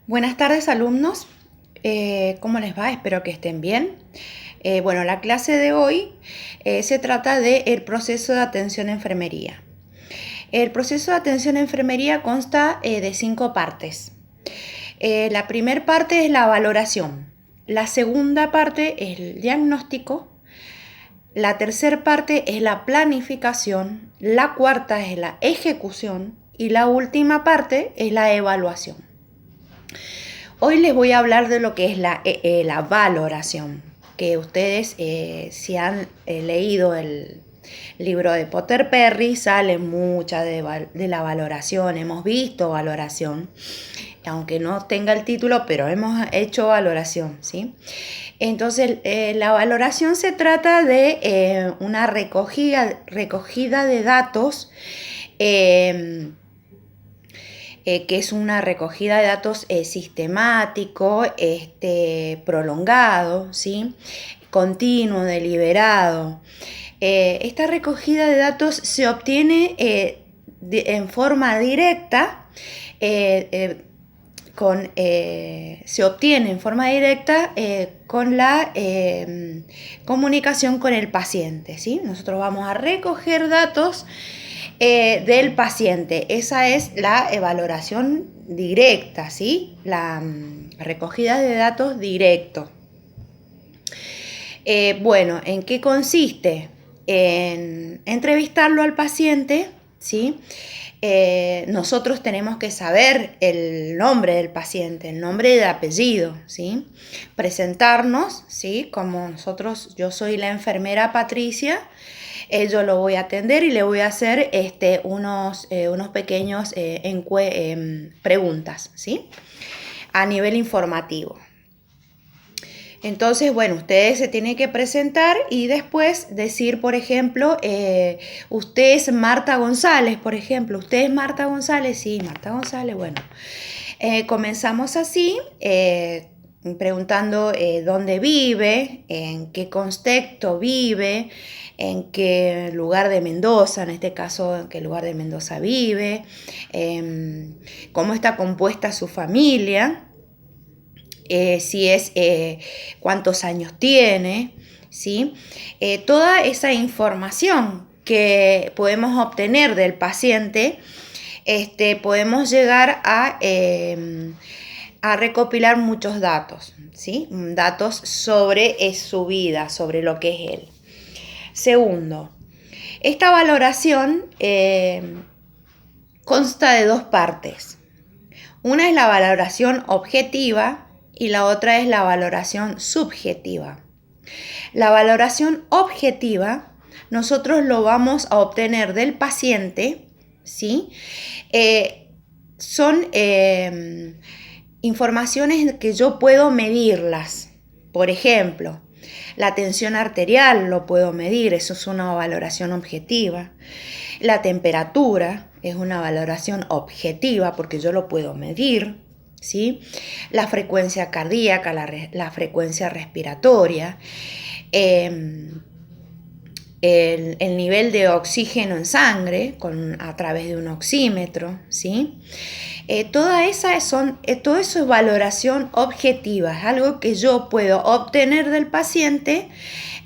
Buenas tardes, alumnos. ¿Cómo les va? Espero que estén bien. Bueno, la clase de hoy se trata del proceso de atención a enfermería. El proceso de atención a enfermería consta de 5 partes. La primera parte es la valoración. La segunda parte es el diagnóstico. La tercera parte es la planificación. La cuarta es la ejecución. Y la última parte es la evaluación. Hoy les voy a hablar de lo que es la valoración, que ustedes si han leído el libro de Potter Perry, sale mucha de la valoración, hemos visto valoración, aunque no tenga el título, pero hemos hecho valoración, ¿sí? Entonces, la valoración se trata de una recogida de datos, que es una recogida de datos sistemático, prolongado, ¿sí? Continuo, deliberado. Esta recogida de datos se obtiene en forma directa, se obtiene en forma directa con la comunicación con el paciente, ¿sí? Nosotros vamos a recoger datos del paciente. Esa es la valoración directa, ¿sí? La recogida de datos directo. Bueno, ¿en qué consiste? En entrevistarlo al paciente, ¿sí? Nosotros tenemos que saber el nombre del paciente, el nombre y el apellido, ¿sí? Presentarnos, ¿sí? Como nosotros, yo soy la enfermera Patricia, yo lo voy a atender y le voy a hacer unos pequeños preguntas, ¿sí? A nivel informativo. Entonces, bueno, ustedes se tienen que presentar y después decir, por ejemplo, usted es Marta González, por ejemplo. ¿Usted es Marta González? Sí, Marta González, bueno. Comenzamos así, preguntando dónde vive, en qué contexto vive, en qué lugar de Mendoza, en este caso, en qué lugar de Mendoza vive, cómo está compuesta su familia. Si es cuántos años tiene, ¿sí? Toda esa información que podemos obtener del paciente, podemos llegar a recopilar muchos datos, ¿sí? Datos sobre su vida, sobre lo que es él. Segundo, esta valoración consta de 2 partes. Una es la valoración objetiva y la otra es la valoración subjetiva. La valoración objetiva nosotros lo vamos a obtener del paciente, ¿sí? Son informaciones que yo puedo medirlas. Por ejemplo, la tensión arterial lo puedo medir, eso es una valoración objetiva. La temperatura es una valoración objetiva porque yo lo puedo medir, ¿sí? La frecuencia cardíaca, la frecuencia respiratoria, el nivel de oxígeno en sangre a través de un oxímetro, ¿sí? Todo eso es valoración objetiva, es algo que yo puedo obtener del paciente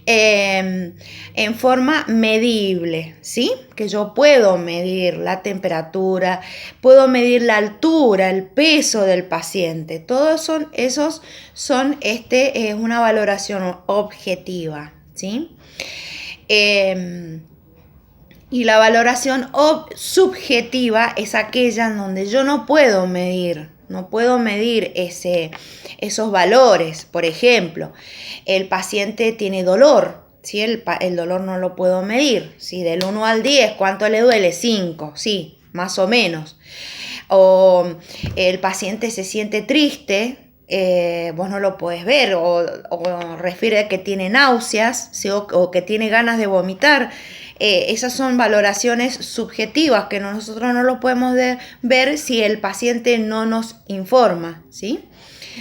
en forma medible, ¿sí? Que yo puedo medir la temperatura, puedo medir la altura, el peso del paciente. Todos esos son una valoración objetiva, ¿sí? Y la valoración subjetiva es aquella en donde yo no puedo medir esos valores. Por ejemplo, el paciente tiene dolor, ¿sí? El dolor no lo puedo medir. ¿Sí? Del 1 al 10, ¿cuánto le duele? 5, sí, más o menos. O el paciente se siente triste, vos no lo podés ver, o refiere a que tiene náuseas, ¿sí? o que tiene ganas de vomitar. Esas son valoraciones subjetivas que nosotros no lo podemos ver si el paciente no nos informa, ¿sí?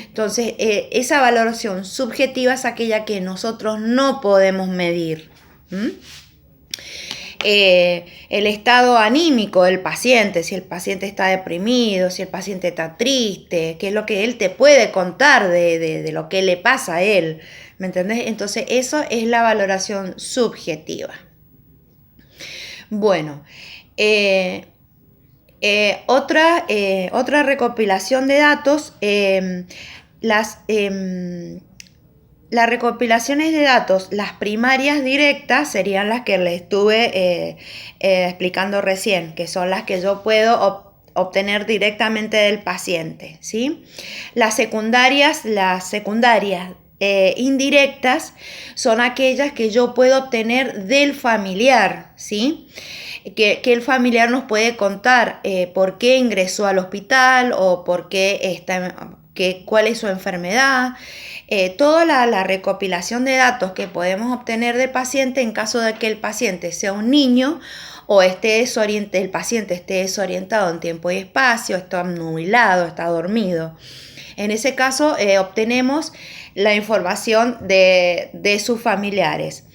Entonces, esa valoración subjetiva es aquella que nosotros no podemos medir. el estado anímico del paciente, si el paciente está deprimido, si el paciente está triste, qué es lo que él te puede contar de lo que le pasa a él, ¿me entendés? Entonces eso es la valoración subjetiva. Bueno, otra recopilación de datos, las recopilaciones de datos, las primarias directas serían las que les estuve explicando recién, que son las que yo puedo obtener directamente del paciente, ¿sí? Las secundarias indirectas son aquellas que yo puedo obtener del familiar, ¿sí? Que el familiar nos puede contar por qué ingresó al hospital o por qué cuál es su enfermedad. Toda la recopilación de datos que podemos obtener del paciente en caso de que el paciente sea un niño o el paciente esté desorientado en tiempo y espacio, está nublado, está dormido. En ese caso obtenemos la información de sus familiares.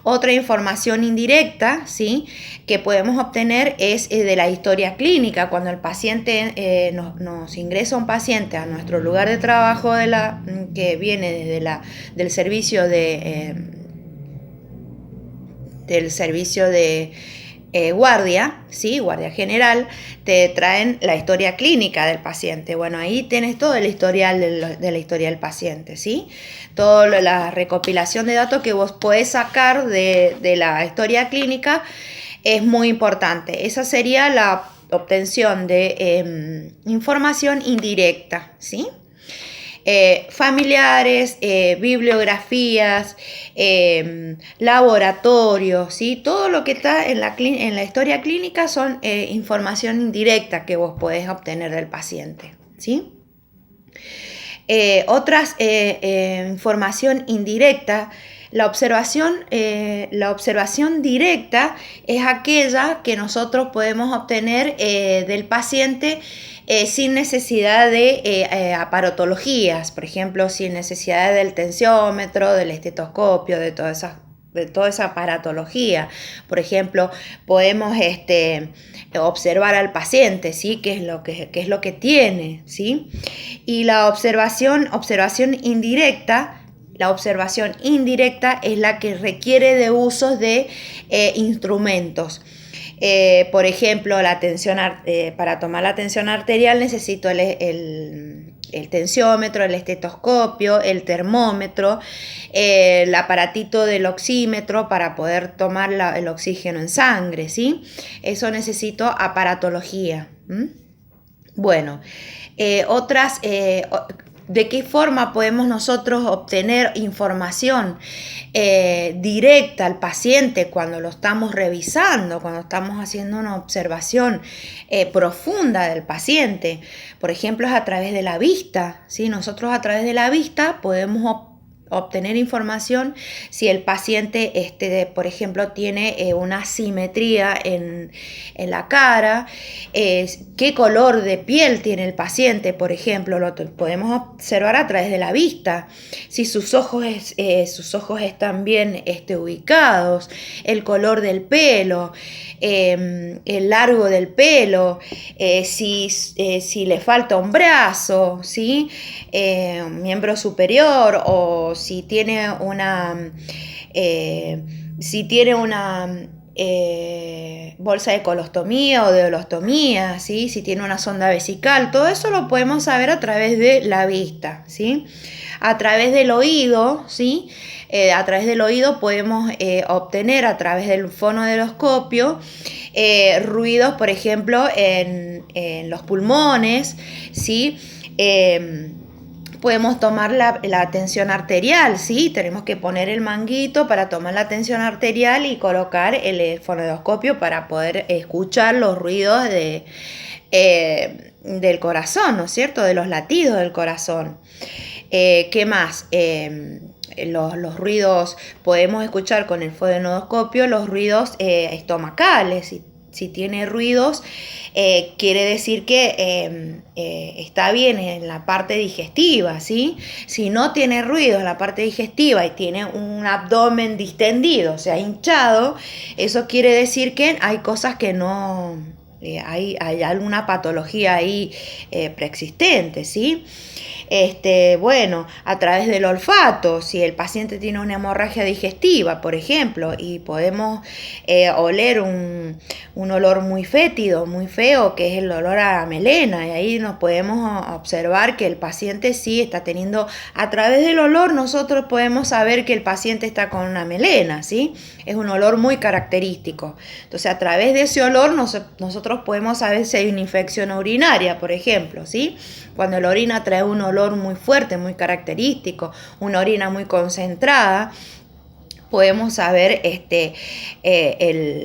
Otra información indirecta, ¿sí?, que podemos obtener es de la historia clínica. Cuando el paciente nos ingresa un paciente a nuestro lugar de trabajo que viene del servicio de guardia, ¿sí?, guardia general, te traen la historia clínica del paciente. Bueno, ahí tienes todo el historial de la historia del paciente, ¿sí? Toda la recopilación de datos que vos podés sacar de la historia clínica es muy importante. Esa sería la obtención de información indirecta, ¿sí? Familiares, bibliografías, laboratorios, ¿sí? Todo lo que está en la historia clínica son información indirecta que vos podés obtener del paciente, ¿sí? Información indirecta, la observación directa es aquella que nosotros podemos obtener del paciente sin necesidad de aparatologías, por ejemplo, sin necesidad del tensiómetro, del estetoscopio, de toda esa aparatología. Por ejemplo, podemos observar al paciente, ¿sí?, qué es lo que tiene, ¿sí? Y la observación indirecta. La observación indirecta es la que requiere de usos de instrumentos. Por ejemplo, para tomar la tensión arterial necesito el tensiómetro, el estetoscopio, el termómetro, el aparatito del oxímetro para poder tomar el oxígeno en sangre, ¿sí? Eso necesito aparatología. Bueno, ¿de qué forma podemos nosotros obtener información directa al paciente cuando lo estamos revisando, cuando estamos haciendo una observación profunda del paciente? Por ejemplo, es a través de la vista, ¿sí? Nosotros a través de la vista podemos obtener información si el paciente, por ejemplo, tiene una asimetría en la cara, qué color de piel tiene el paciente, por ejemplo, lo podemos observar a través de la vista, si sus ojos están bien ubicados, el color del pelo, el largo del pelo, si le falta un brazo, ¿sí?, un miembro superior, o si tiene una bolsa de colostomía o de holostomía, ¿sí?, si tiene una sonda vesical. Todo eso lo podemos saber a través de la vista, ¿sí? A través del oído, ¿sí? A través del oído podemos obtener a través del fonoaudioscopio ruidos, por ejemplo, en los pulmones, ¿sí? Podemos tomar la tensión arterial, ¿sí? Tenemos que poner el manguito para tomar la tensión arterial y colocar el fonoaudioscopio para poder escuchar los ruidos del corazón, ¿no es cierto?, de los latidos del corazón. ¿Qué más? Los ruidos, podemos escuchar con el fonoaudioscopio los ruidos estomacales, Si tiene ruidos, quiere decir que está bien en la parte digestiva, ¿sí? Si no tiene ruidos en la parte digestiva y tiene un abdomen distendido, o sea, hinchado, eso quiere decir que hay cosas que no... hay alguna patología ahí preexistente, ¿sí? Bueno, a través del olfato, si el paciente tiene una hemorragia digestiva, por ejemplo, y podemos oler un olor muy fétido, muy feo, que es el olor a la melena, y ahí nos podemos observar que el paciente sí está teniendo, a través del olor nosotros podemos saber que el paciente está con una melena, ¿sí? Es un olor muy característico. Entonces, a través de ese olor nosotros podemos saber si hay una infección urinaria, por ejemplo, ¿sí? Cuando la orina trae un olor muy fuerte, muy característico, una orina muy concentrada, podemos saber el